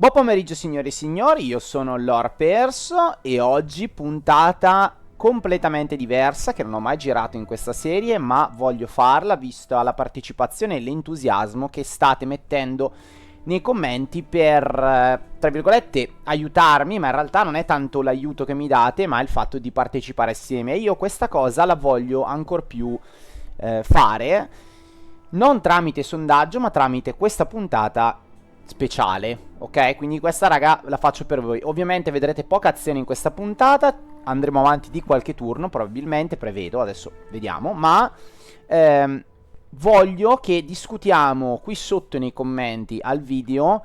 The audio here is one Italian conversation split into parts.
Buon pomeriggio signore e signori, io sono Lord Perso e oggi puntata completamente diversa che non ho mai girato in questa serie, ma voglio farla vista la partecipazione e l'entusiasmo che state mettendo nei commenti per, tra virgolette, aiutarmi, ma in realtà non è tanto l'aiuto che mi date, ma il fatto di partecipare assieme. E io questa cosa la voglio ancor più fare, non tramite sondaggio, ma tramite questa puntata speciale, ok? Quindi questa raga la faccio per voi. Ovviamente vedrete poca azione in questa puntata, andremo avanti di qualche turno probabilmente, prevedo, adesso vediamo, ma voglio che discutiamo qui sotto nei commenti al video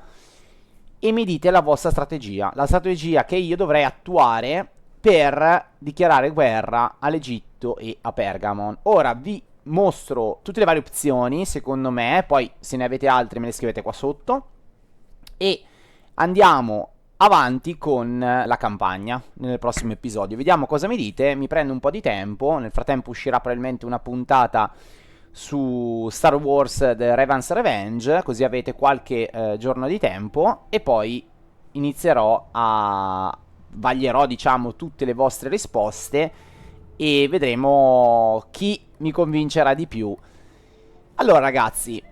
e mi dite la vostra strategia, la strategia che io dovrei attuare per dichiarare guerra all'Egitto e a Pergamon. Ora vi mostro tutte le varie opzioni, secondo me, poi se ne avete altre me le scrivete qua sotto e andiamo avanti con la campagna nel prossimo episodio. Vediamo cosa mi dite, mi prendo un po' di tempo, nel frattempo uscirà probabilmente una puntata su Star Wars The Revan's Revenge, così avete qualche giorno di tempo e poi inizierò a vaglierò diciamo tutte le vostre risposte e vedremo chi mi convincerà di più. Allora ragazzi,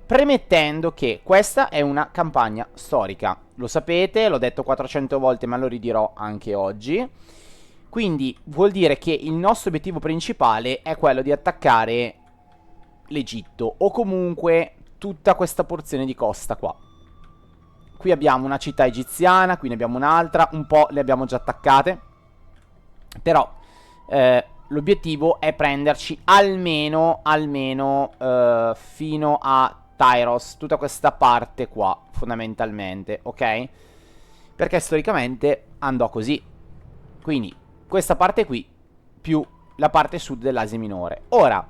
premettendo che questa è una campagna storica, lo sapete, l'ho detto 400 volte ma lo ridirò anche oggi, quindi vuol dire che il nostro obiettivo principale è quello di attaccare l'Egitto o comunque tutta questa porzione di costa qua. Qui abbiamo una città egiziana, qui ne abbiamo un'altra, un po' le abbiamo già attaccate, però l'obiettivo è prenderci almeno fino a Tyros, tutta questa parte qua, fondamentalmente, ok? Perché storicamente andò così. Quindi, questa parte qui, più la parte sud dell'Asia Minore. Ora,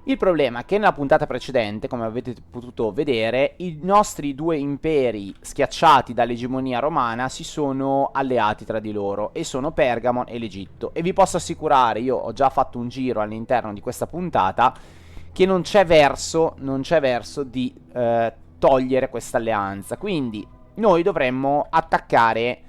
il problema è che nella puntata precedente, come avete potuto vedere, i nostri due imperi schiacciati dall'egemonia romana si sono alleati tra di loro e sono Pergamon e l'Egitto. E vi posso assicurare, io ho già fatto un giro all'interno di questa puntata, che non c'è verso di togliere questa alleanza. Quindi noi dovremmo attaccare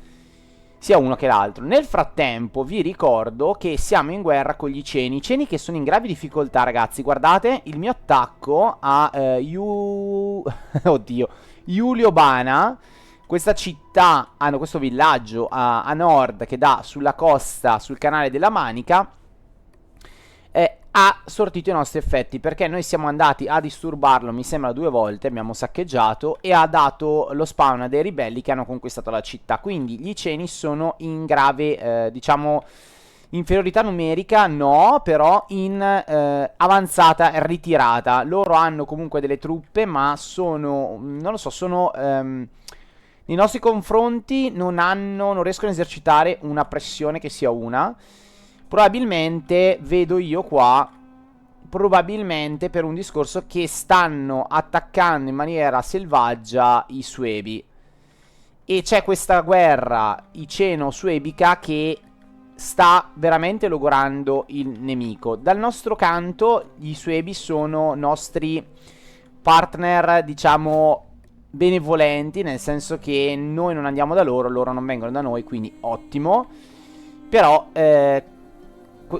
sia uno che l'altro. Nel frattempo vi ricordo che siamo in guerra con gli Ceni. I Ceni che sono in gravi difficoltà, ragazzi. Guardate, il mio attacco a oddio, Iuliobana, questa città, questo villaggio a nord che dà sulla costa, sul canale della Manica, ha sortito i nostri effetti, perché noi siamo andati a disturbarlo, mi sembra 2 volte, abbiamo saccheggiato e ha dato lo spawn a dei ribelli che hanno conquistato la città. Quindi gli Ceni sono in grave, diciamo, inferiorità numerica, no, però in avanzata ritirata. Loro hanno comunque delle truppe, ma sono, non lo so, sono nei nostri confronti non riescono a esercitare una pressione che sia una. Probabilmente, vedo io qua, probabilmente per un discorso che stanno attaccando in maniera selvaggia i Suebi. E c'è questa guerra iceno-suebica che sta veramente logorando il nemico. Dal nostro canto, gli Suebi sono nostri partner, diciamo, benevolenti, nel senso che noi non andiamo da loro, loro non vengono da noi, quindi ottimo. Però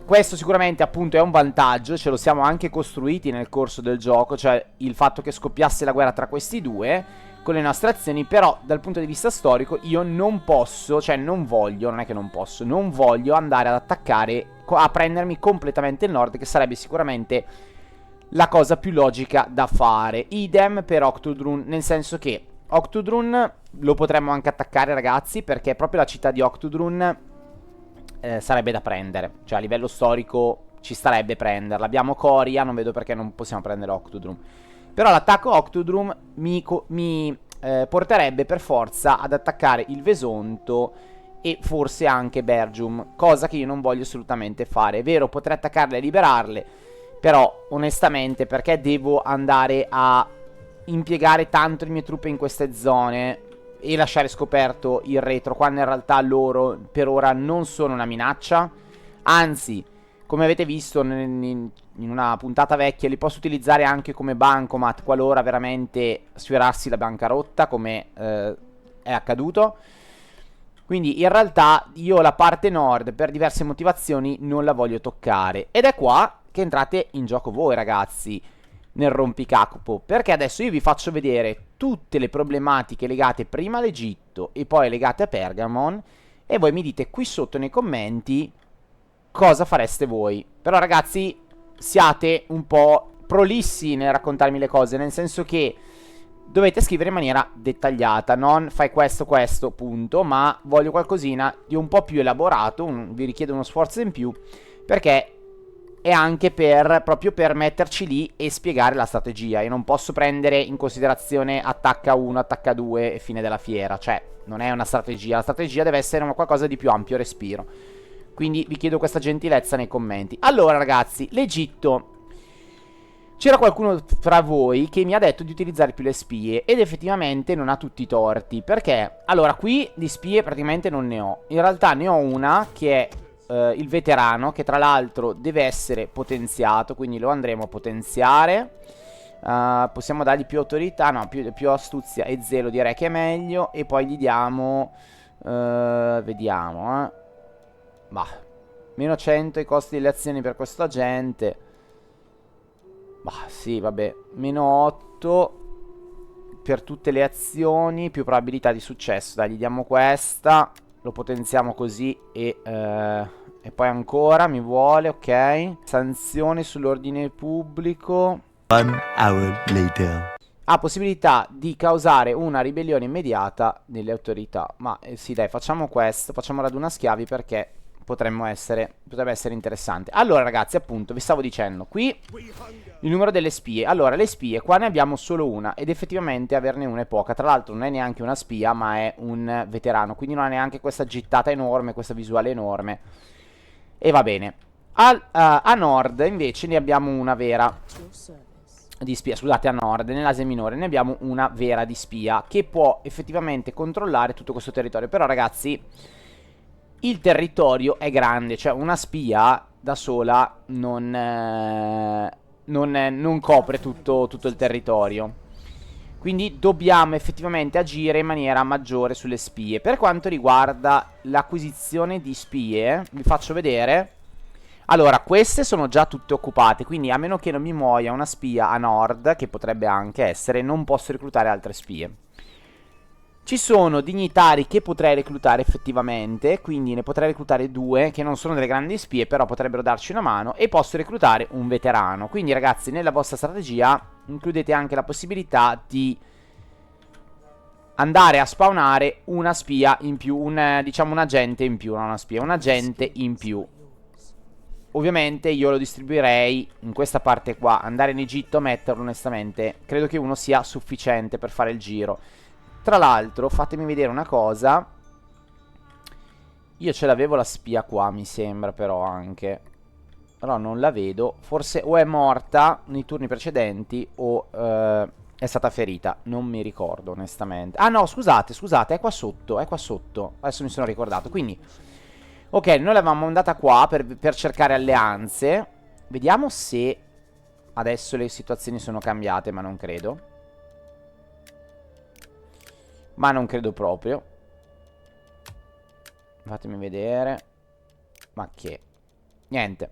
questo sicuramente appunto è un vantaggio, ce lo siamo anche costruiti nel corso del gioco, cioè il fatto che scoppiasse la guerra tra questi due con le nostre azioni. Però dal punto di vista storico io non posso, cioè non voglio, non è che non posso, non voglio andare ad attaccare, a prendermi completamente il nord, che sarebbe sicuramente la cosa più logica da fare. Idem per Octodrun, nel senso che Octodrun lo potremmo anche attaccare, ragazzi, perché proprio la città di Octodrun sarebbe da prendere, cioè a livello storico ci starebbe prenderla. Abbiamo Coria, non vedo perché non possiamo prendere Octodrum. Però l'attacco Octodrum mi porterebbe per forza ad attaccare il Vesonto e forse anche Bergium, cosa che io non voglio assolutamente fare. È vero, potrei attaccarle e liberarle, però onestamente perché devo andare a impiegare tanto le mie truppe in queste zone e lasciare scoperto il retro, quando in realtà loro per ora non sono una minaccia? Anzi, come avete visto in una puntata vecchia, li posso utilizzare anche come bancomat qualora veramente sfiorassi la bancarotta, come è accaduto. Quindi in realtà io la parte nord per diverse motivazioni non la voglio toccare. Ed è qua che entrate in gioco voi, ragazzi, nel rompicapo, perché adesso io vi faccio vedere tutte le problematiche legate prima all'Egitto e poi legate a Pergamon, e voi mi dite qui sotto nei commenti cosa fareste voi. Però ragazzi, siate un po' prolissi nel raccontarmi le cose, nel senso che dovete scrivere in maniera dettagliata, non fai questo, punto, ma voglio qualcosina di un po' più elaborato, vi richiedo uno sforzo in più, perché è anche proprio per metterci lì e spiegare la strategia. Io non posso prendere in considerazione attacca 1, attacca 2 e fine della fiera, cioè non è una strategia, la strategia deve essere qualcosa di più ampio respiro. Quindi vi chiedo questa gentilezza nei commenti. Allora ragazzi, l'Egitto. C'era qualcuno fra voi che mi ha detto di utilizzare più le spie, ed effettivamente non ha tutti i torti. Perché? Allora, qui di spie praticamente non ne ho. In realtà ne ho una che è il veterano, che tra l'altro deve essere potenziato, quindi lo andremo a potenziare. Possiamo dargli più autorità, no, più astuzia e zelo direi che è meglio. E poi gli diamo... vediamo, bah, meno 100 i costi delle azioni per questo agente. Bah, sì, vabbè, meno 8 per tutte le azioni, più probabilità di successo. Dai, gli diamo questa, lo potenziamo così e poi ancora, mi vuole, ok. Sanzioni sull'ordine pubblico. 1 hour later. Ha possibilità di causare una ribellione immediata nelle autorità. Ma sì, dai, facciamo questo, facciamo raduna schiavi perché... potrebbe essere interessante. Allora ragazzi, appunto, vi stavo dicendo qui il numero delle spie. Allora, le spie qua ne abbiamo solo una, ed effettivamente averne una è poca. Tra l'altro non è neanche una spia, ma è un veterano, quindi non ha neanche questa gittata enorme, questa visuale enorme. E va bene. A nord invece ne abbiamo una vera di spia. Scusate, a nord, nell'Asia minore ne abbiamo una vera di spia che può effettivamente controllare tutto questo territorio. Però ragazzi, il territorio è grande, cioè una spia da sola non copre tutto il territorio. Quindi dobbiamo effettivamente agire in maniera maggiore sulle spie. Per quanto riguarda l'acquisizione di spie, vi faccio vedere. Allora, queste sono già tutte occupate, quindi a meno che non mi muoia una spia a nord, che potrebbe anche essere, non posso reclutare altre spie. Ci sono dignitari che potrei reclutare effettivamente, quindi ne potrei reclutare 2 che non sono delle grandi spie, però potrebbero darci una mano, e posso reclutare un veterano. Quindi ragazzi, nella vostra strategia includete anche la possibilità di andare a spawnare una spia in più, diciamo un agente in più, non una spia, un agente in più. Ovviamente io lo distribuirei in questa parte qua. Andare in Egitto a metterlo, onestamente, credo che uno sia sufficiente per fare il giro. Tra l'altro, fatemi vedere una cosa. Io ce l'avevo la spia qua, mi sembra, però anche. Però non la vedo. Forse o è morta nei turni precedenti o è stata ferita. Non mi ricordo, onestamente. Ah no, scusate, è qua sotto, è qua sotto. Adesso mi sono ricordato, quindi... ok, noi l'avevamo mandata qua per cercare alleanze. Vediamo se adesso le situazioni sono cambiate, ma non credo. Ma non credo proprio. Fatemi vedere. Ma che... niente.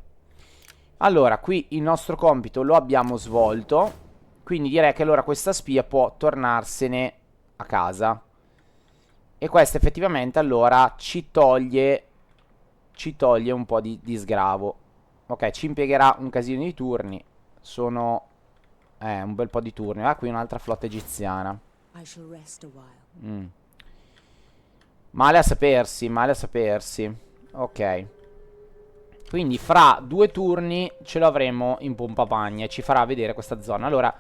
Allora, qui il nostro compito lo abbiamo svolto. Quindi direi che allora questa spia può tornarsene a casa. E questo effettivamente allora ci toglie un po' di sgravo. Ok, ci impiegherà un casino di turni. Sono... un bel po' di turni. Ah, qui un'altra flotta egiziana. Male a sapersi, male a sapersi. Ok. Quindi fra 2 turni ce lo avremo in pompa magna e ci farà vedere questa zona. Allora,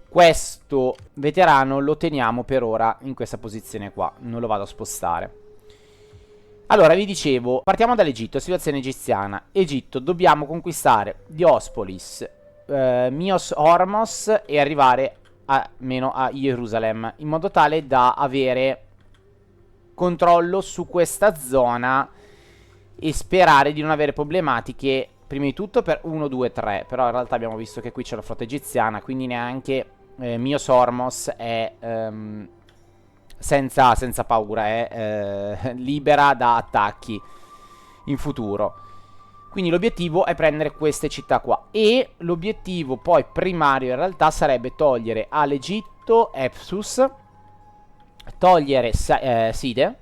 questo veterano lo teniamo per ora in questa posizione qua. Non lo vado a spostare. Allora, vi dicevo, partiamo dall'Egitto, situazione egiziana. Egitto, dobbiamo conquistare Diospolis, Mios Hormos e arrivare almeno a Gerusalemme, in modo tale da avere controllo su questa zona e sperare di non avere problematiche prima di tutto per 1, 2, 3. Però in realtà abbiamo visto che qui c'è la flotta egiziana, quindi neanche Mio Sormos è senza paura, è libera da attacchi in futuro. Quindi l'obiettivo è prendere queste città qua. E l'obiettivo poi primario in realtà sarebbe togliere all'Egitto Epsus, togliere Side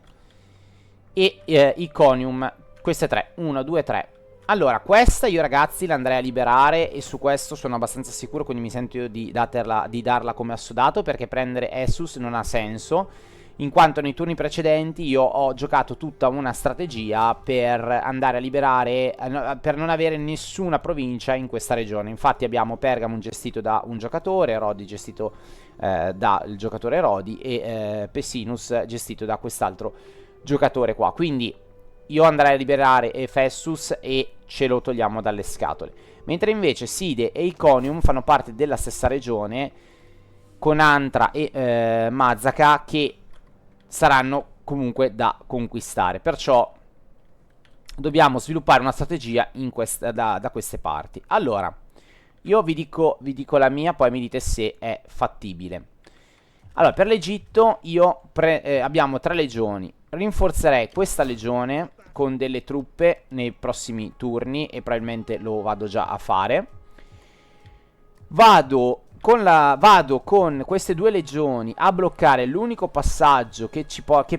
e Iconium. Queste tre, 1, 2, 3. Allora, questa io ragazzi l'andrei a liberare e su questo sono abbastanza sicuro, quindi mi sento di darla come assodato, perché prendere Essus non ha senso, in quanto nei turni precedenti io ho giocato tutta una strategia per andare a liberare, per non avere nessuna provincia in questa regione. Infatti abbiamo Pergamon gestito da un giocatore, Rodi gestito dal giocatore Rodi e Pessinus gestito da quest'altro giocatore qua. Quindi io andrei a liberare Efessus e ce lo togliamo dalle scatole. Mentre invece Side e Iconium fanno parte della stessa regione, con Antra e Mazaka, che saranno comunque da conquistare. Perciò dobbiamo sviluppare una strategia da queste parti. Allora, io vi dico la mia, poi mi dite se è fattibile. Allora, per l'Egitto abbiamo 3 legioni. Rinforzerei questa legione con delle truppe nei prossimi turni e probabilmente lo vado già a fare. Vado con queste 2 legioni a bloccare l'unico passaggio che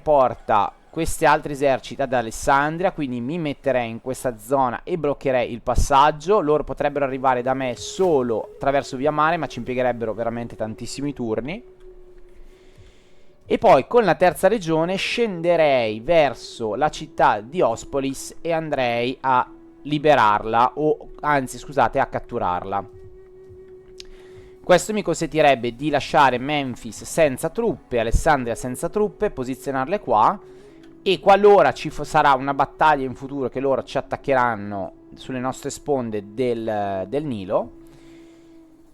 porta questi altri eserciti ad Alessandria. Quindi mi metterei in questa zona e bloccherei il passaggio. Loro potrebbero arrivare da me solo attraverso via mare, ma ci impiegherebbero veramente tantissimi turni. E poi con la terza regione scenderei verso la città di Ospolis e andrei a liberarla, o anzi scusate, a catturarla. Questo mi consentirebbe di lasciare Memphis senza truppe, Alessandria senza truppe, posizionarle qua, e qualora ci sarà una battaglia in futuro che loro ci attaccheranno sulle nostre sponde del Nilo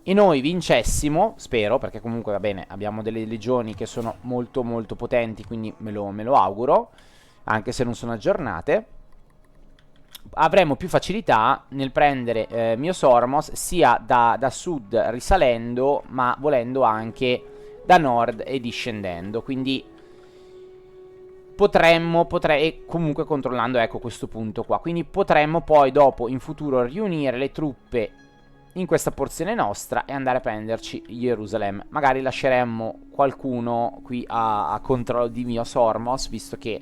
e noi vincessimo, spero, perché comunque va bene, abbiamo delle legioni che sono molto molto potenti, quindi me lo auguro, anche se non sono aggiornate, avremo più facilità nel prendere Mio Sormos sia da sud risalendo, ma volendo anche da nord e discendendo. Quindi potrei comunque controllando, ecco, questo punto qua. Quindi potremmo poi dopo in futuro riunire le truppe in questa porzione nostra e andare a prenderci Gerusalemme. Magari lasceremmo qualcuno qui a controllo di Mio Sormos, visto che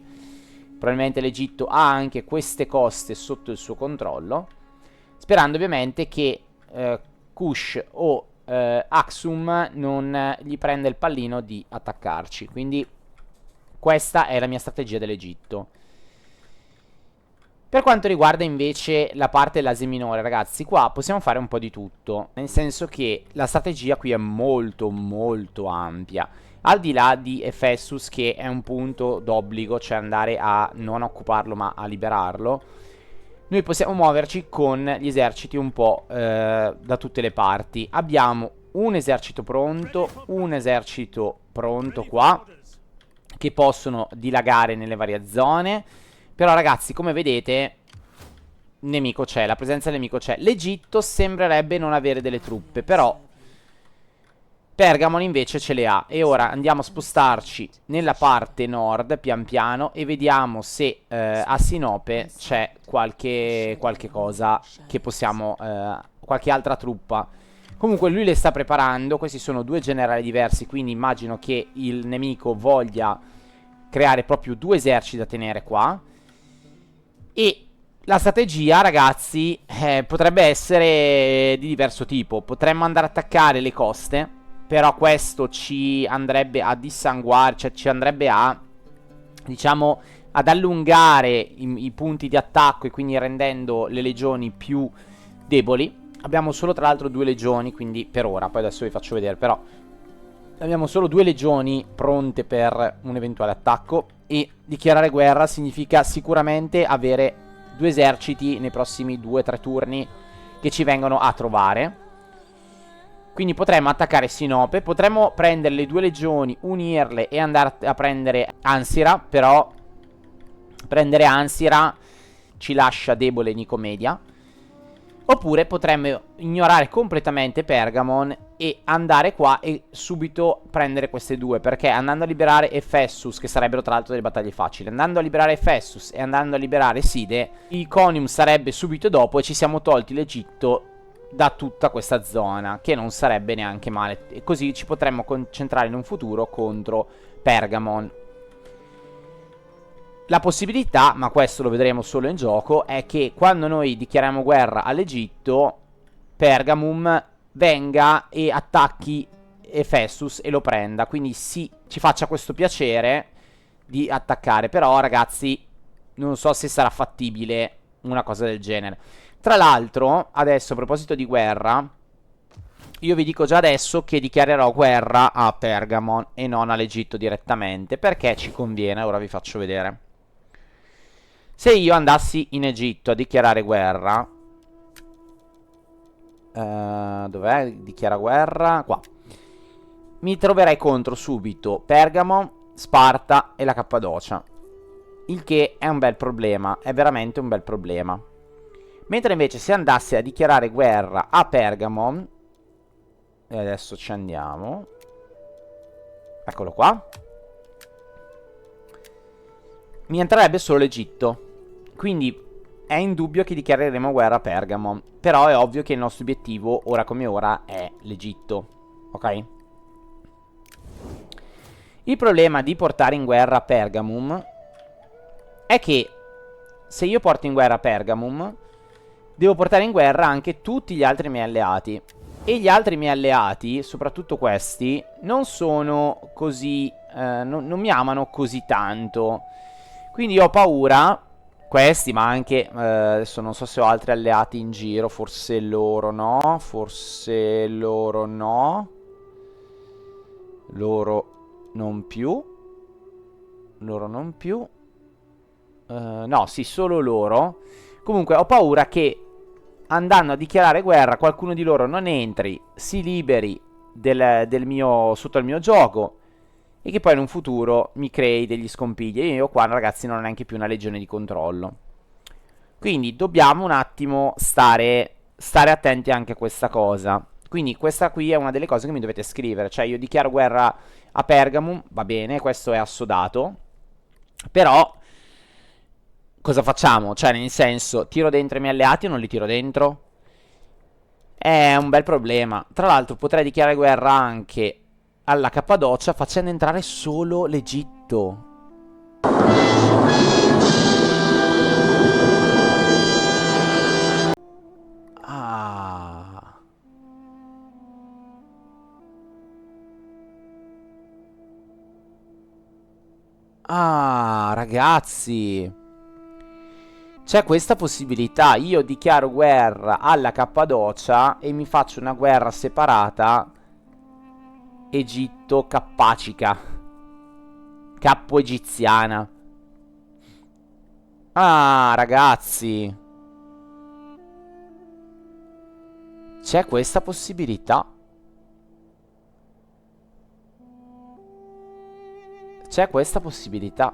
probabilmente l'Egitto ha anche queste coste sotto il suo controllo, sperando ovviamente che Kush o Axum non gli prenda il pallino di attaccarci. Quindi questa è la mia strategia dell'Egitto. Per quanto riguarda invece la parte dell'Asia Minore, ragazzi, qua possiamo fare un po' di tutto, nel senso che la strategia qui è molto molto ampia. Al di là di Efessus, che è un punto d'obbligo, cioè andare a non occuparlo ma a liberarlo, noi possiamo muoverci con gli eserciti un po' da tutte le parti. Abbiamo un esercito pronto qua, che possono dilagare nelle varie zone. Però ragazzi, come vedete, nemico c'è, la presenza del nemico c'è. L'Egitto sembrerebbe non avere delle truppe, però Pergamon invece ce le ha. E ora andiamo a spostarci nella parte nord pian piano e vediamo se a Sinope c'è qualche cosa che possiamo, qualche altra truppa. Comunque lui le sta preparando. Questi sono 2 generali diversi, quindi immagino che il nemico voglia creare proprio 2 eserciti da tenere qua. E la strategia, ragazzi, potrebbe essere di diverso tipo. Potremmo andare ad attaccare le coste, però questo ci andrebbe a dissanguare, cioè ci andrebbe a, diciamo, ad allungare i punti di attacco, e quindi rendendo le legioni più deboli. Abbiamo solo tra l'altro 2 legioni, quindi per ora, poi adesso vi faccio vedere, però abbiamo solo 2 legioni pronte per un eventuale attacco. E dichiarare guerra significa sicuramente avere 2 eserciti nei prossimi 2-3 turni che ci vengono a trovare. Quindi potremmo attaccare Sinope, potremmo prendere le 2 legioni, unirle e andare a prendere Ansira. Però prendere Ansira ci lascia debole Nicomedia. Oppure potremmo ignorare completamente Pergamon e andare qua e subito prendere queste due, perché andando a liberare Ephesus, che sarebbero tra l'altro delle battaglie facili, andando a liberare Ephesus e andando a liberare Side, Iconium sarebbe subito dopo e ci siamo tolti l'Egitto da tutta questa zona, che non sarebbe neanche male, e così ci potremmo concentrare in un futuro contro Pergamon. La possibilità, ma questo lo vedremo solo in gioco, è che quando noi dichiariamo guerra all'Egitto, Pergamum venga e attacchi Ephesus e lo prenda. Quindi sì, ci faccia questo piacere di attaccare. Però, ragazzi, non so se sarà fattibile una cosa del genere. Tra l'altro, adesso a proposito di guerra, io vi dico già adesso che dichiarerò guerra a Pergamon e non all'Egitto direttamente, perché ci conviene. Ora vi faccio vedere. Se io andassi in Egitto a dichiarare guerra, dov'è? Dichiara guerra, qua. Mi troverei contro subito Pergamon, Sparta e la Cappadocia. Il che è un bel problema, è veramente un bel problema. Mentre invece se andassi a dichiarare guerra a Pergamon, e adesso ci andiamo, eccolo qua, mi entrerebbe solo l'Egitto. Quindi è indubbio che dichiareremo guerra a Pergamon. Però è ovvio che il nostro obiettivo, ora come ora, è l'Egitto. Ok? Il problema di portare in guerra Pergamum è che se io porto in guerra Pergamum, devo portare in guerra anche tutti gli altri miei alleati. E gli altri miei alleati, soprattutto questi, non sono così... non mi amano così tanto. Quindi ho paura... Questi, ma anche, adesso non so se ho altri alleati in giro, forse loro no, forse loro no, loro non più, no, sì, solo loro. Comunque ho paura che andando a dichiarare guerra qualcuno di loro non entri, si liberi sotto il mio gioco, e che poi in un futuro mi crei degli scompigli. E io qua, ragazzi, non ho neanche più una legione di controllo. Quindi dobbiamo un attimo stare attenti anche a questa cosa. Quindi questa qui è una delle cose che mi dovete scrivere. Cioè io dichiaro guerra a Pergamum, va bene, questo è assodato. Però cosa facciamo? Cioè nel senso, tiro dentro i miei alleati o non li tiro dentro? È un bel problema. Tra l'altro potrei dichiarare guerra anche alla Cappadocia facendo entrare solo l'Egitto. Ah. Ah, ragazzi. C'è questa possibilità. Io dichiaro guerra alla Cappadocia e mi faccio una guerra separata Egitto Cappacica, Cappo egiziana. Ah, ragazzi, c'è questa possibilità. C'è questa possibilità.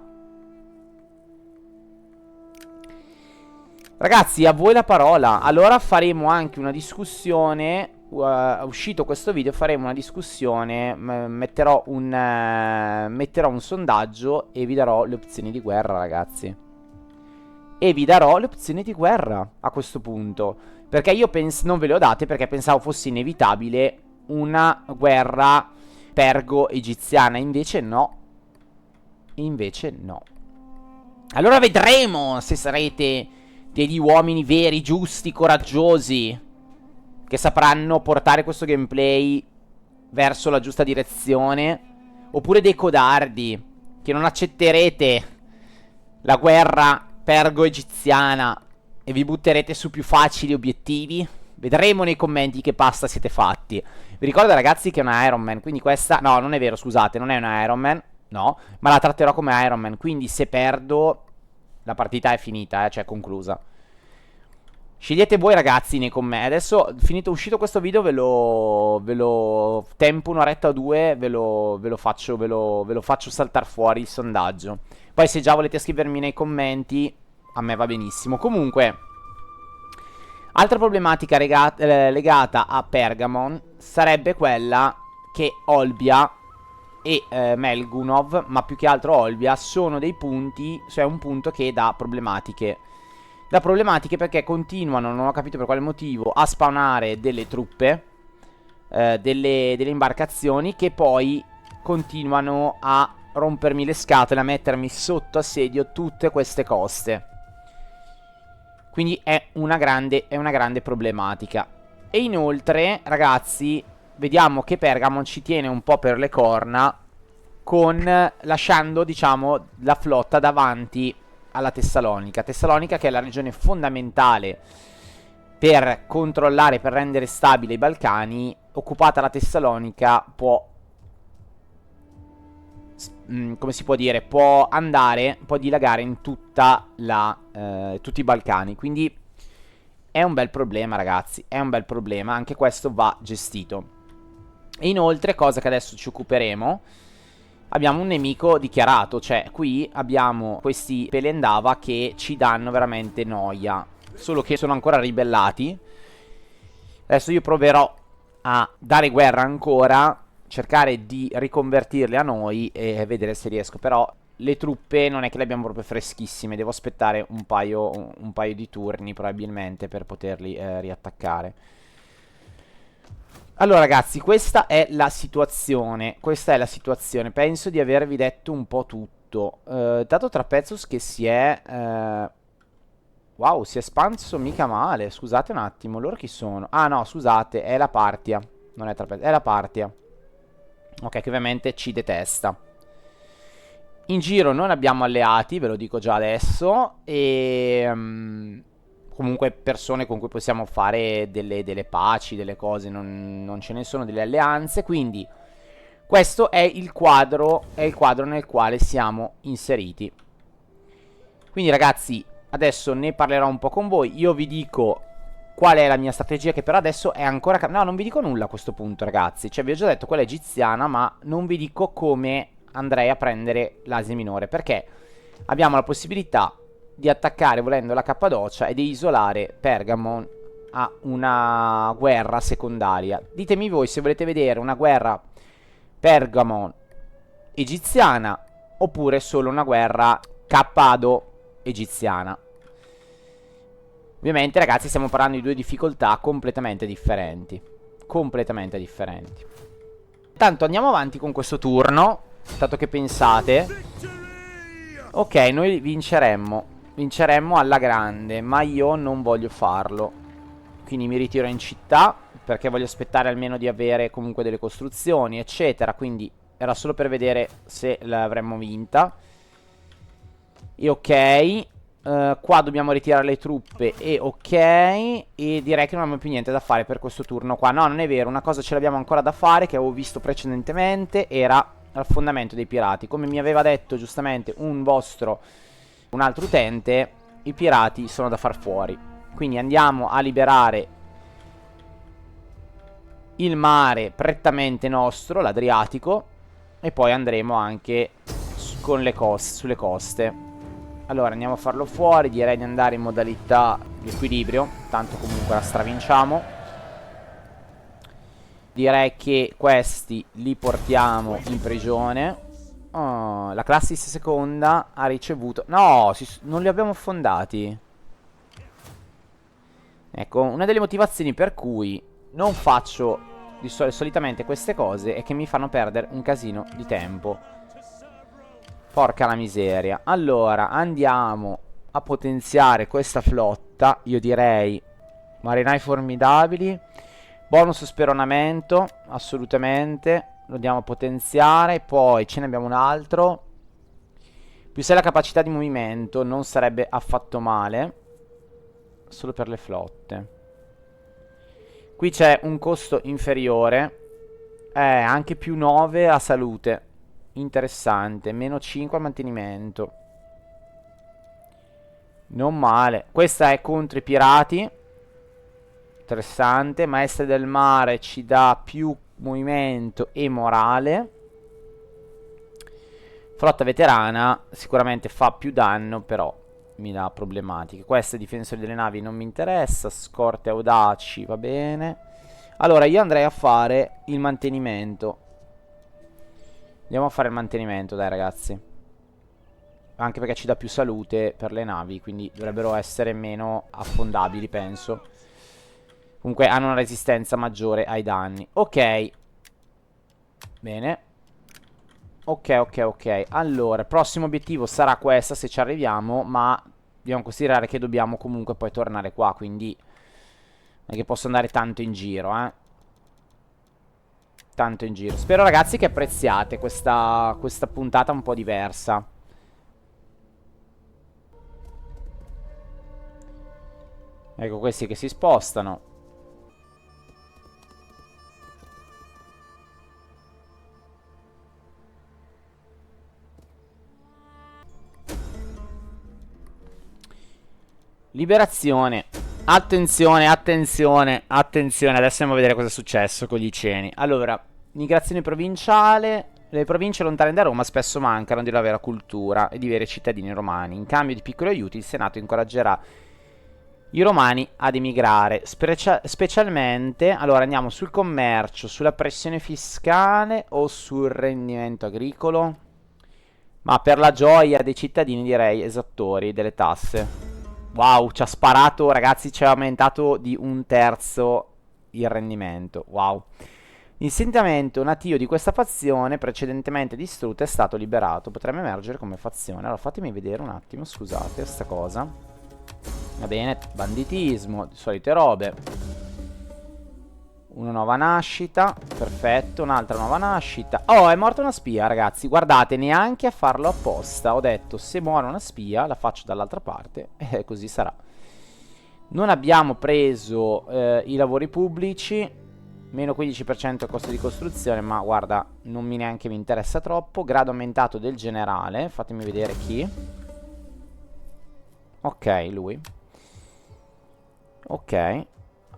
Ragazzi, a voi la parola. Allora faremo anche una discussione. Uscito questo video faremo una discussione, metterò un sondaggio e vi darò le opzioni di guerra, ragazzi. E vi darò le opzioni di guerra a questo punto, perché io non ve le ho date perché pensavo fosse inevitabile una guerra pergo-egiziana. Invece no. Invece no. Allora vedremo se sarete degli uomini veri, giusti, coraggiosi, che sapranno portare questo gameplay verso la giusta direzione, oppure dei codardi che non accetterete la guerra pergo-egiziana e vi butterete su più facili obiettivi. Vedremo nei commenti che pasta siete fatti. Vi ricordo, ragazzi, che è una Iron Man, quindi questa... No, non è vero, scusate, non è una Iron Man, no, ma la tratterò come Iron Man, quindi se perdo la partita è finita, cioè è conclusa. Scegliete voi, ragazzi, nei commenti. Adesso, uscito questo video, ve lo tempo un'oretta o due, ve lo faccio saltare fuori il sondaggio. Poi se già volete scrivermi nei commenti, a me va benissimo. Comunque, Altra problematica legata a Pergamon sarebbe quella che Olbia e Melgunov, ma più che altro Olbia, sono dei punti, cioè un punto che dà problematiche. Da problematiche perché continuano, non ho capito per quale motivo, a spawnare delle truppe, delle imbarcazioni che poi continuano a rompermi le scatole, a mettermi sotto assedio tutte queste coste. Quindi è una grande problematica. E inoltre, ragazzi, vediamo che Pergamon ci tiene un po' per le corna, lasciando, diciamo, la flotta davanti alla Tessalonica. Tessalonica che è la regione fondamentale per controllare, per rendere stabile i Balcani. Occupata la Tessalonica può, come si può dire, può dilagare in tutti i Balcani. Quindi è un bel problema, ragazzi, è un bel problema, anche questo va gestito. E inoltre, cosa che adesso ci occuperemo, abbiamo un nemico dichiarato, cioè qui abbiamo questi Pelendava che ci danno veramente noia, solo che sono ancora ribellati. Adesso io proverò a dare guerra ancora, cercare di riconvertirli a noi e vedere se riesco. Però le truppe non è che le abbiamo proprio freschissime, devo aspettare un paio di turni probabilmente per poterli riattaccare. Allora ragazzi, questa è la situazione. Penso di avervi detto un po' tutto. Dato Trapezus che si è wow, si è espanso mica male. Scusate un attimo, loro chi sono? Ah no, scusate, è la Partia. Non è Trapezus, è la Partia. Ok, che ovviamente ci detesta. In giro non abbiamo alleati, ve lo dico già adesso. E comunque persone con cui possiamo fare delle paci, delle cose. Non ce ne sono delle alleanze. Quindi questo è il quadro nel quale siamo inseriti. Quindi ragazzi, adesso ne parlerò un po' con voi. Io vi dico qual è la mia strategia, che per adesso è ancora... No, non vi dico nulla a questo punto, ragazzi. Cioè, vi ho già detto quella egiziana, ma non vi dico come andrei a prendere l'Asia Minore, perché abbiamo la possibilità di attaccare, volendo, la Cappadocia e di isolare Pergamon a una guerra secondaria. Ditemi voi se volete vedere una guerra Pergamon-egiziana oppure solo una guerra Cappado-egiziana. Ovviamente, ragazzi, stiamo parlando di due difficoltà completamente differenti. Completamente differenti. Intanto andiamo avanti con questo turno. Tanto che pensate. Ok, noi vinceremmo. Vinceremmo alla grande, ma io non voglio farlo. Quindi mi ritiro in città, perché voglio aspettare almeno di avere comunque delle costruzioni, eccetera. Quindi era solo per vedere se l'avremmo vinta. E ok. Qua dobbiamo ritirare le truppe e ok. E direi che non abbiamo più niente da fare per questo turno qua. No, non è vero, una cosa ce l'abbiamo ancora da fare, che avevo visto precedentemente, era l'affondamento dei pirati. Come mi aveva detto giustamente un altro utente, i pirati sono da far fuori. Quindi andiamo a liberare il mare prettamente nostro, l'Adriatico, e poi andremo anche sulle coste. Allora andiamo a farlo fuori. Direi di andare in modalità di equilibrio, tanto comunque la stravinciamo. Direi che questi li portiamo in prigione. Oh, la Classis seconda ha ricevuto... No, non li abbiamo affondati. Ecco, una delle motivazioni per cui non faccio solitamente queste cose è che mi fanno perdere un casino di tempo. Porca la miseria. Allora, andiamo a potenziare questa flotta. Io direi marinai formidabili. Bonus speronamento, assolutamente. Lo andiamo a potenziare. Poi ce ne abbiamo un altro. Più 6 la capacità di movimento. Non sarebbe affatto male. Solo per le flotte. Qui c'è un costo inferiore. Anche più 9 a salute. Interessante. Meno 5 al mantenimento. Non male. Questa è contro i pirati. Interessante. Maestre del mare ci dà più movimento e morale. Flotta veterana sicuramente fa più danno, però mi dà problematiche. Questo difensori delle navi non mi interessa. Scorte audaci, va bene. Allora io andrei a fare il mantenimento. Andiamo a fare il mantenimento, dai ragazzi. Anche perché ci dà più salute per le navi, quindi dovrebbero essere meno affondabili, penso. Comunque hanno una resistenza maggiore ai danni. Ok. Bene. Ok. Allora, il prossimo obiettivo sarà questa, se ci arriviamo. Ma dobbiamo considerare che dobbiamo comunque poi tornare qua. Quindi non è che posso andare tanto in giro, tanto in giro. Spero ragazzi che apprezziate questa puntata un po' diversa. Ecco questi che si spostano. Liberazione. Attenzione. Adesso andiamo a vedere cosa è successo con gli Iceni. Allora, migrazione provinciale. Le province lontane da Roma spesso mancano di una vera cultura e di veri cittadini romani. In cambio di piccoli aiuti, il Senato incoraggerà i romani ad emigrare. Specialmente, allora andiamo sul commercio, sulla pressione fiscale o sul rendimento agricolo? Ma per la gioia dei cittadini direi esattori delle tasse. Wow, ci ha sparato, ragazzi, ci ha aumentato di 1/3 il rendimento. Wow. Insediamento nativo di questa fazione, precedentemente distrutta, è stato liberato. Potrebbe emergere come fazione. Allora, fatemi vedere un attimo, scusate, sta cosa. Va bene, banditismo, solite robe. Una nuova nascita, perfetto, un'altra nuova nascita. Oh, è morta una spia, ragazzi. Guardate, neanche a farlo apposta. Ho detto, se muore una spia, la faccio dall'altra parte. E così sarà. Non abbiamo preso i lavori pubblici. Meno 15% costo di costruzione. Ma guarda, non neanche mi interessa troppo. Grado aumentato del generale. Fatemi vedere chi. Ok, lui. Ok.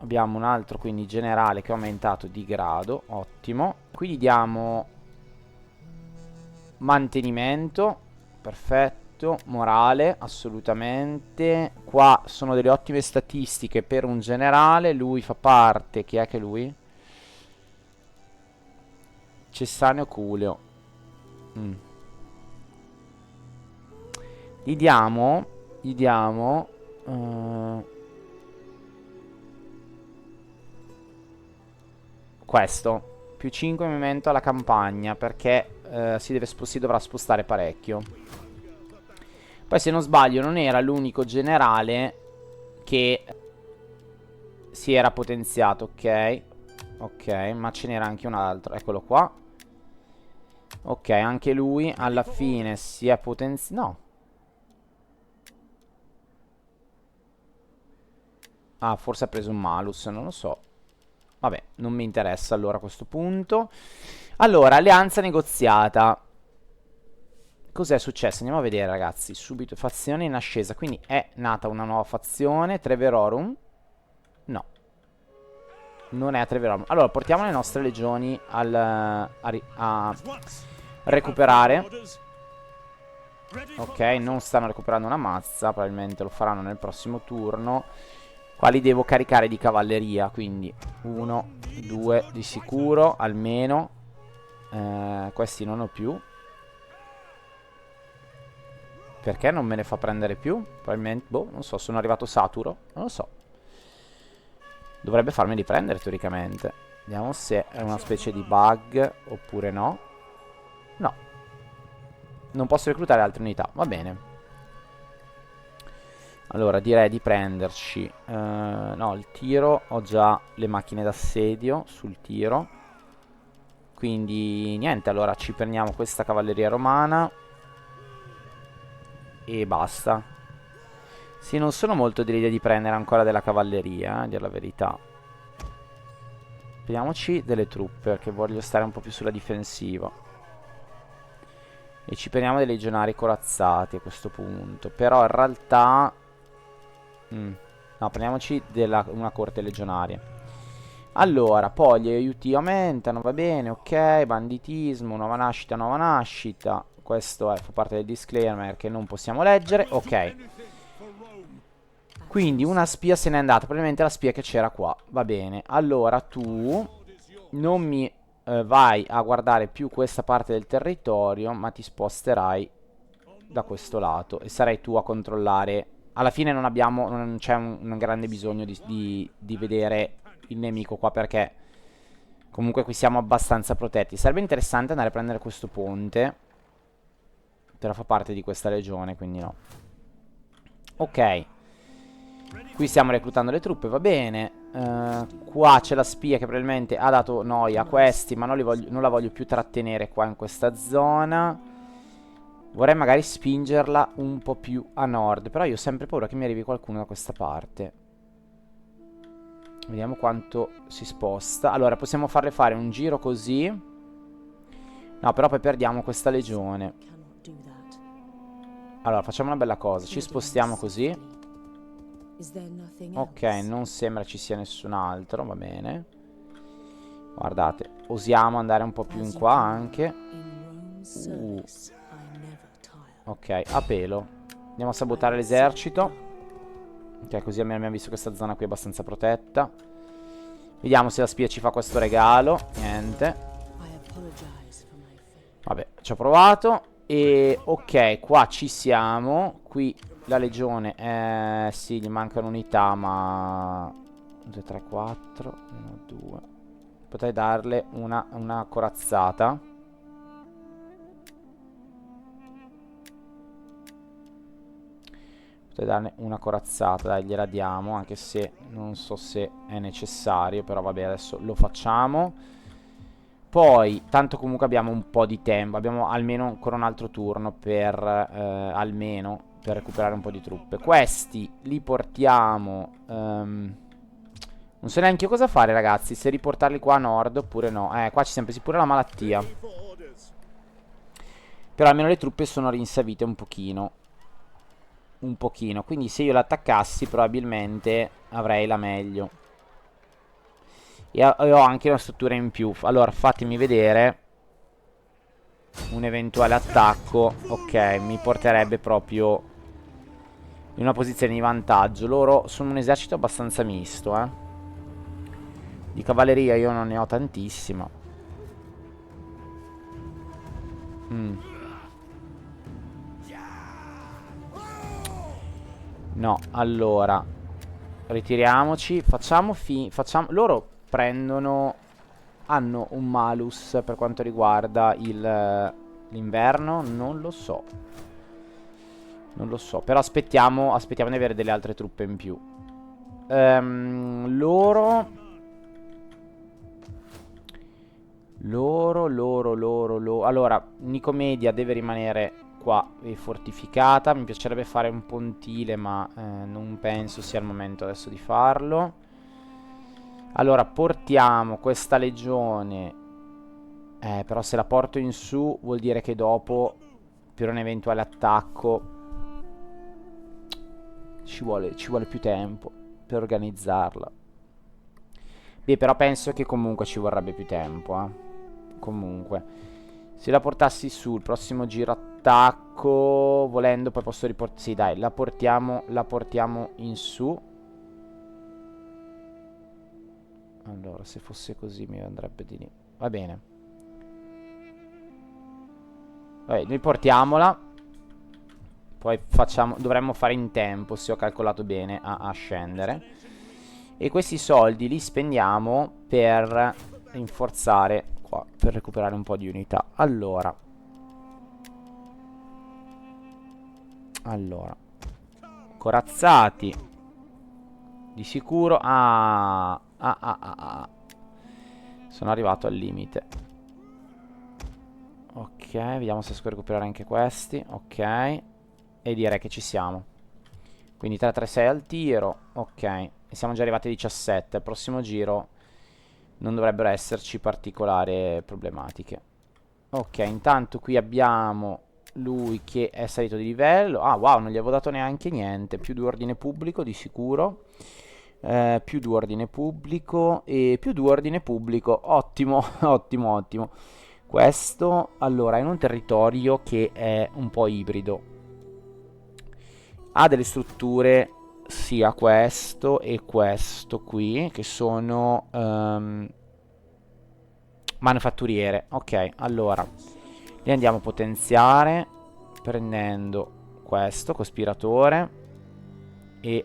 Abbiamo un altro quindi generale che ha aumentato di grado. Ottimo. Qui gli diamo mantenimento. Perfetto. Morale, assolutamente. Qua sono delle ottime statistiche per un generale. Lui fa parte. Chi è che lui? Cessaneo Culeo. Gli diamo questo, più 5 movimento alla campagna, perché si dovrà spostare parecchio. Poi se non sbaglio non era l'unico generale che si era potenziato, ok. Ok, ma ce n'era anche un altro, eccolo qua. Ok, anche lui alla fine si è potenziato. No. Ah, forse ha preso un malus, non lo so. Vabbè, non mi interessa allora a questo punto. Allora, alleanza negoziata. Cos'è successo? Andiamo a vedere, ragazzi. Subito, fazione in ascesa. Quindi è nata una nuova fazione. Treverorum. No. Non è a Treverorum. Allora, portiamo le nostre legioni a recuperare. Ok, non stanno recuperando una mazza. Probabilmente lo faranno nel prossimo turno. Qua li devo caricare di cavalleria. Quindi 1, 2 di sicuro. Almeno. Questi non ho più. Perché non me ne fa prendere più? Probabilmente, boh, non so, sono arrivato saturo. Non lo so. Dovrebbe farmeli prendere teoricamente. Vediamo se è una specie di bug oppure no. No. Non posso reclutare altre unità, va bene. Allora direi di prenderci no, il tiro. Ho già le macchine d'assedio sul tiro. Quindi niente, allora ci prendiamo questa cavalleria romana e basta. Sì, non sono molto dell'idea di prendere ancora della cavalleria, a dire la verità. Prendiamoci delle truppe, perché voglio stare un po' più sulla difensiva. E ci prendiamo dei legionari corazzati a questo punto. Però in realtà no, prendiamoci una corte legionaria. Allora, poi gli aiuti aumentano, va bene, ok. Banditismo, nuova nascita, nuova nascita. Questo fa parte del disclaimer che non possiamo leggere, ok. Quindi una spia se n'è andata, probabilmente la spia che c'era qua. Va bene, allora tu non mi vai a guardare più questa parte del territorio, ma ti sposterai da questo lato e sarai tu a controllare. Alla fine non c'è un grande bisogno di vedere il nemico qua, perché comunque qui siamo abbastanza protetti. Sarebbe interessante andare a prendere questo ponte, però fa parte di questa regione, quindi no. Ok, qui stiamo reclutando le truppe, va bene. Qua c'è la spia che probabilmente ha dato noia a questi, ma non la voglio più trattenere qua in questa zona. Vorrei magari spingerla un po' più a nord, però io ho sempre paura che mi arrivi qualcuno da questa parte. Vediamo quanto si sposta. Allora, possiamo farle fare un giro così. No, però poi perdiamo questa legione. Allora, facciamo una bella cosa. Ci spostiamo così. Ok, non sembra ci sia nessun altro, va bene. Guardate, osiamo andare un po' più in qua anche. Ok, a pelo. Andiamo a sabotare l'esercito. Ok, così almeno abbiamo visto questa zona qui è abbastanza protetta. Vediamo se la spia ci fa questo regalo. Niente. Vabbè, ci ho provato. E ok, qua ci siamo. Qui la legione, sì, gli mancano unità, ma 2, 3, 4, 1, 2. Potrei darle una corazzata. Potrei darne una corazzata, dai, gliela diamo, anche se non so se è necessario, però vabbè, adesso lo facciamo. Poi, tanto comunque abbiamo un po' di tempo, abbiamo almeno ancora un altro turno per, almeno, per recuperare un po' di truppe. Questi li portiamo, non so neanche io cosa fare, ragazzi, se riportarli qua a nord oppure no. Qua ci siamo presi pure la malattia. Però almeno le truppe sono rinsavite un pochino. Un pochino, quindi se io l'attaccassi probabilmente avrei la meglio. E ho anche una struttura in più. Allora fatemi vedere. Un eventuale attacco. Ok, mi porterebbe proprio in una posizione di vantaggio. Loro sono un esercito abbastanza misto, Di cavalleria io non ne ho tantissima. No, allora ritiriamoci. Facciamo loro prendono, hanno un malus per quanto riguarda l'inverno. Non lo so. Non lo so. Però aspettiamo di avere delle altre truppe in più. Loro allora, Nicomedia deve rimanere qua fortificata. Mi piacerebbe fare un pontile, ma non penso sia il momento adesso di farlo. Allora, portiamo questa legione. Però se la porto in su vuol dire che dopo, per un eventuale attacco, ci vuole più tempo per organizzarla. Beh, però penso che comunque ci vorrebbe più tempo, Comunque, se la portassi su il prossimo giro attacco, volendo poi posso riportare. Sì, dai, la portiamo in su. Allora, se fosse così mi andrebbe di lì. Va bene. Vabbè, noi portiamola. Poi dovremmo fare in tempo, se ho calcolato bene, a scendere. E questi soldi li spendiamo per rinforzare qua, per recuperare un po' di unità. Allora, corazzati di sicuro. Sono arrivato al limite. Ok, vediamo se riesco a recuperare anche questi. Ok, e direi che ci siamo. Quindi 3-3-6 al tiro. Ok, e siamo già arrivati a 17. Al prossimo giro non dovrebbero esserci particolari problematiche. Ok, intanto qui abbiamo lui che è salito di livello. Ah, wow, non gli avevo dato neanche niente. Più 2 ordine pubblico di sicuro. Più 2 ordine pubblico e più 2 ordine pubblico. Ottimo, ottimo, ottimo. Questo, allora, è in un territorio che è un po' ibrido. Ha delle strutture sia questo e questo qui, che sono manufatturiere. Ok, allora li andiamo a potenziare prendendo questo cospiratore e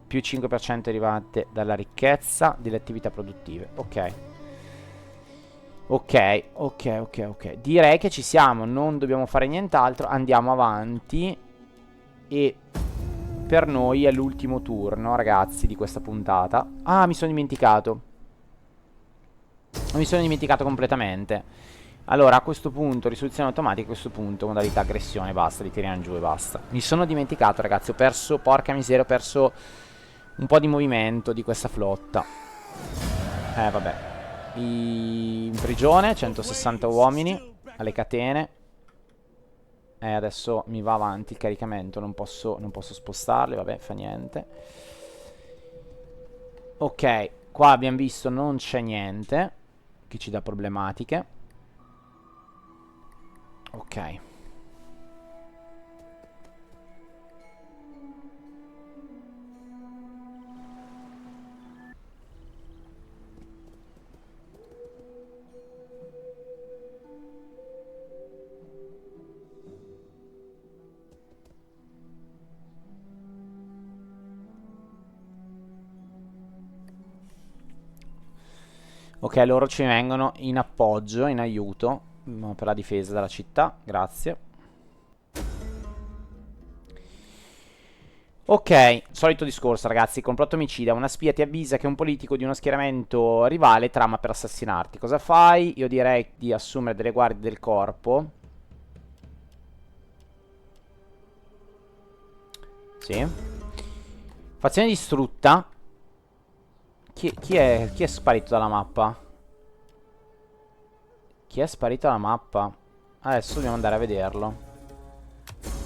più 5% derivante dalla ricchezza delle attività produttive. Ok. Ok, ok, ok, ok. Direi che ci siamo, non dobbiamo fare nient'altro. Andiamo avanti. E per noi è l'ultimo turno, ragazzi, di questa puntata. Ah, mi sono dimenticato. Mi sono dimenticato completamente. Allora, a questo punto, risoluzione automatica, a questo punto, modalità aggressione, basta, li tiriamo giù e basta. Mi sono dimenticato, ragazzi, ho perso, porca miseria, ho perso un po' di movimento di questa flotta. Vabbè. In prigione, 160 uomini, alle catene. Adesso mi va avanti il caricamento, non posso spostarli, vabbè, fa niente. Ok, qua abbiamo visto non c'è niente che ci dà problematiche. Ok. Ok, loro ci vengono in appoggio, in aiuto per la difesa della città, grazie. Ok, solito discorso ragazzi, complotto omicida, una spia ti avvisa che un politico di uno schieramento rivale trama per assassinarti. Cosa fai? Io direi di assumere delle guardie del corpo. Sì. Fazione distrutta. Chi è sparito dalla mappa? Chi è sparito dalla mappa? Adesso dobbiamo andare a vederlo.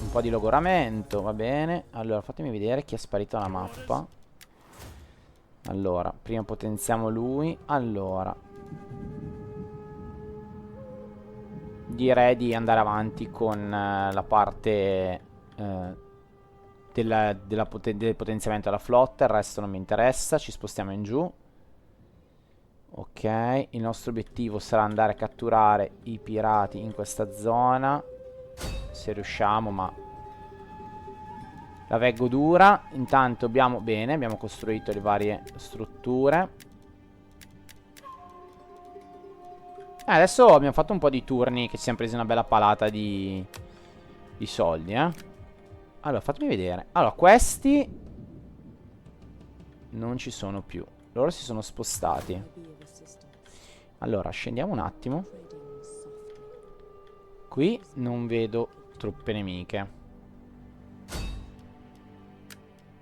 Un po' di logoramento, va bene. Allora, fatemi vedere chi è sparito dalla mappa. Allora, prima potenziamo lui. Allora, direi di andare avanti con la parte del potenziamento della flotta. Il resto non mi interessa. Ci spostiamo in giù. Ok, il nostro obiettivo sarà andare a catturare i pirati in questa zona, se riusciamo, ma la veggo dura. Intanto abbiamo costruito le varie strutture. Adesso abbiamo fatto un po' di turni che ci siamo presi una bella palata di soldi, Allora, fatemi vedere. Allora, questi non ci sono più. Loro si sono spostati. Allora, scendiamo un attimo. Qui non vedo truppe nemiche.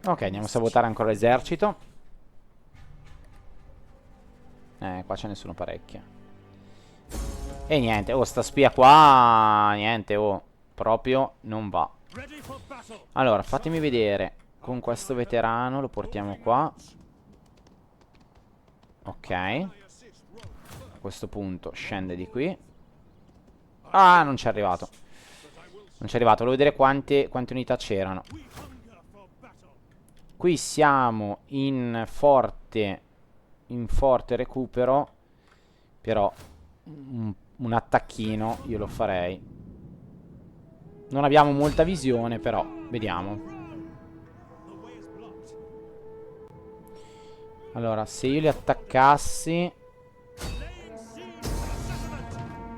Ok, andiamo a sabotare ancora l'esercito. Qua ce ne sono parecchie. E niente, oh, sta spia qua. Niente, oh, proprio non va. Allora, fatemi vedere. Con questo veterano lo portiamo qua. Ok. A questo punto scende di qui. Ah, non ci è arrivato. Non ci è arrivato, volevo vedere quante unità c'erano. Qui siamo in forte recupero. Però un attacchino io lo farei. Non abbiamo molta visione, però vediamo. Allora, se io li attaccassi...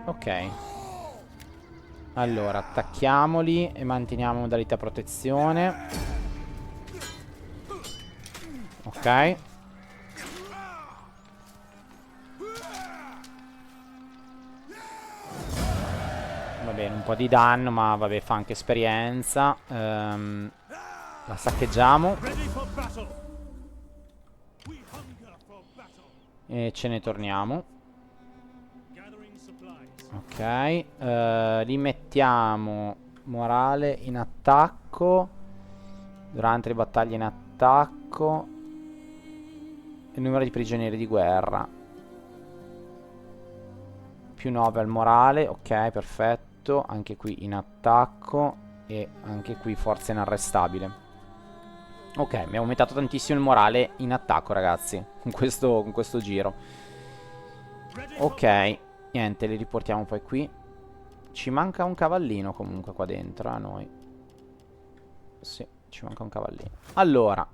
Ok. Allora, attacchiamoli e manteniamo modalità protezione. Ok. Va bene, un po' di danno, ma vabbè, fa anche esperienza. La saccheggiamo. E ce ne torniamo. Ok. Rimettiamo morale in attacco. Durante le battaglie in attacco. Il numero di prigionieri di guerra. Più 9 al morale. Ok, perfetto. Anche qui in attacco. E anche qui forza inarrestabile. Ok, abbiamo aumentato tantissimo il morale in attacco, ragazzi, con questo giro. Ok, niente, li riportiamo poi qui. Ci manca un cavallino comunque qua dentro a noi. Sì, ci manca un cavallino. Allora,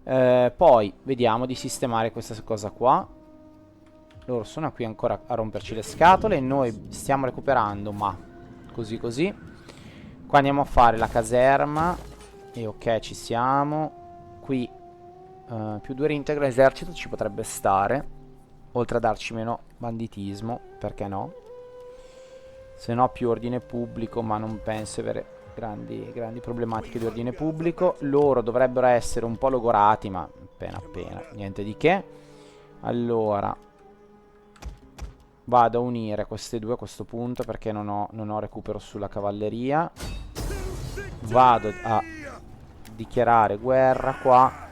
poi vediamo di sistemare questa cosa qua. Loro sono qui ancora a romperci le scatole. Noi stiamo recuperando, ma così così. Qua andiamo a fare la caserma. E ok, ci siamo. Qui più 2 reintegro esercito ci potrebbe stare. Oltre a darci meno banditismo, perché no? Se no più ordine pubblico, ma non penso avere grandi problematiche di ordine pubblico. Loro dovrebbero essere un po' logorati, ma appena, niente di che. Allora, vado a unire queste due a questo punto, perché non ho recupero sulla cavalleria. Vado a dichiarare guerra qua.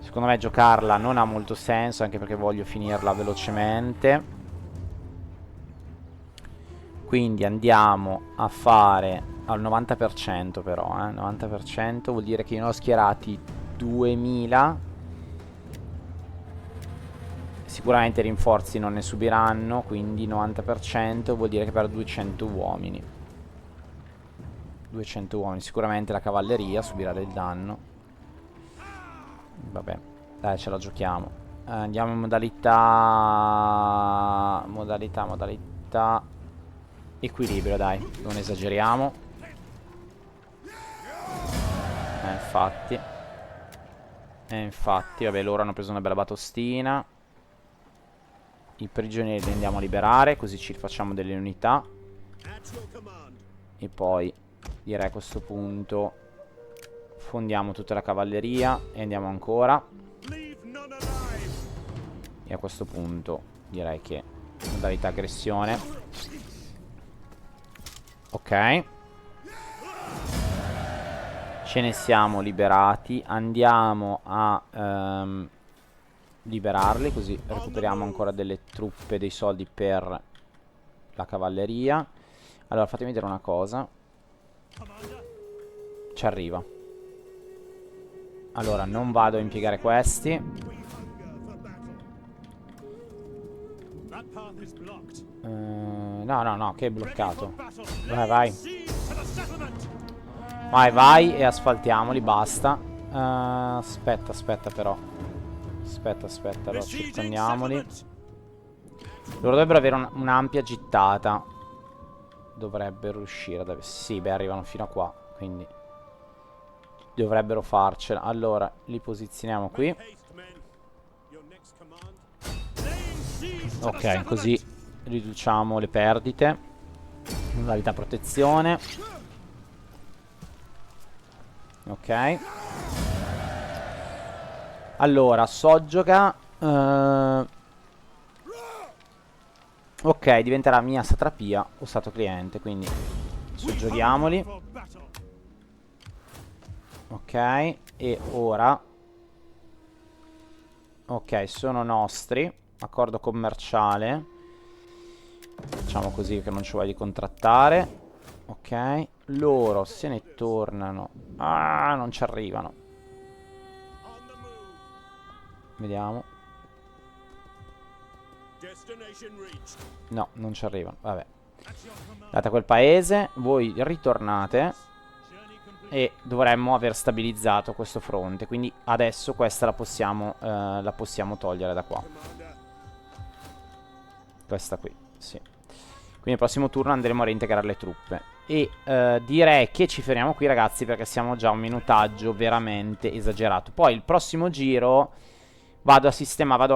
Secondo me giocarla non ha molto senso, anche perché voglio finirla velocemente. Quindi andiamo a fare al 90% però, 90% vuol dire che io ne ho schierati 2000. Sicuramente rinforzi non ne subiranno, quindi 90% vuol dire che per 200 uomini. 200 uomini, sicuramente la cavalleria subirà del danno. Vabbè, dai, ce la giochiamo. Andiamo in modalità equilibrio, dai, non esageriamo. Infatti, vabbè, loro hanno preso una bella batostina. I prigionieri li andiamo a liberare, così ci facciamo delle unità. E poi direi a questo punto fondiamo tutta la cavalleria e andiamo ancora. E a questo punto direi che modalità aggressione. Ok, ce ne siamo liberati. Andiamo a liberarli, così recuperiamo ancora delle truppe, dei soldi per la cavalleria. Allora fatemi vedere una cosa. Ci arriva. Allora non vado a impiegare questi. No, che è bloccato. Vai e asfaltiamoli, basta. Aspetta però. Aspetta, allora circondiamoli. Loro dovrebbero avere un'ampia gittata. Dovrebbero riuscire ad avere... Sì, beh, arrivano fino a qua, quindi dovrebbero farcela. Allora, li posizioniamo qui. Ok, così riduciamo le perdite. Modalità protezione. Ok. Allora, soggioga. Ok, diventerà mia satrapia o stato cliente, quindi soggioghiamoli. Ok, e ora... Ok, sono nostri. Accordo commerciale. Facciamo così che non ci vuoi di contrattare. Ok, loro se ne tornano. Ah, non ci arrivano. Vediamo. No, non ci arrivano. Vabbè. Date a quel paese. Voi ritornate. E dovremmo aver stabilizzato questo fronte. Quindi adesso questa la possiamo togliere da qua. Questa qui, sì. Quindi il prossimo turno andremo a reintegrare le truppe. E direi che ci fermiamo qui, ragazzi, perché siamo già a un minutaggio veramente esagerato. Poi il prossimo giro vado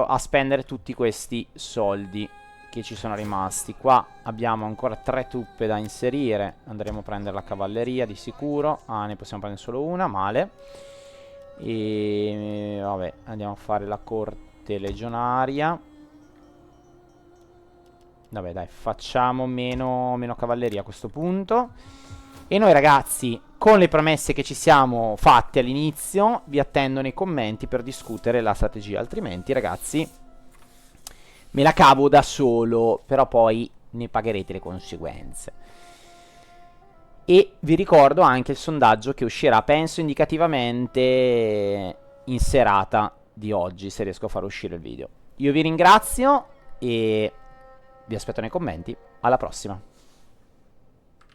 a spendere tutti questi soldi che ci sono rimasti. Qua abbiamo ancora 3 truppe da inserire. Andremo a prendere la cavalleria di sicuro. Ah, ne possiamo prendere solo una, male. E vabbè, andiamo a fare la corte legionaria. Vabbè, dai, facciamo meno cavalleria a questo punto. E noi, ragazzi, con le promesse che ci siamo fatte all'inizio, vi attendo nei commenti per discutere la strategia. Altrimenti, ragazzi, me la cavo da solo, però poi ne pagherete le conseguenze. E vi ricordo anche il sondaggio che uscirà, penso indicativamente in serata di oggi, se riesco a far uscire il video. Io vi ringrazio e vi aspetto nei commenti. Alla prossima.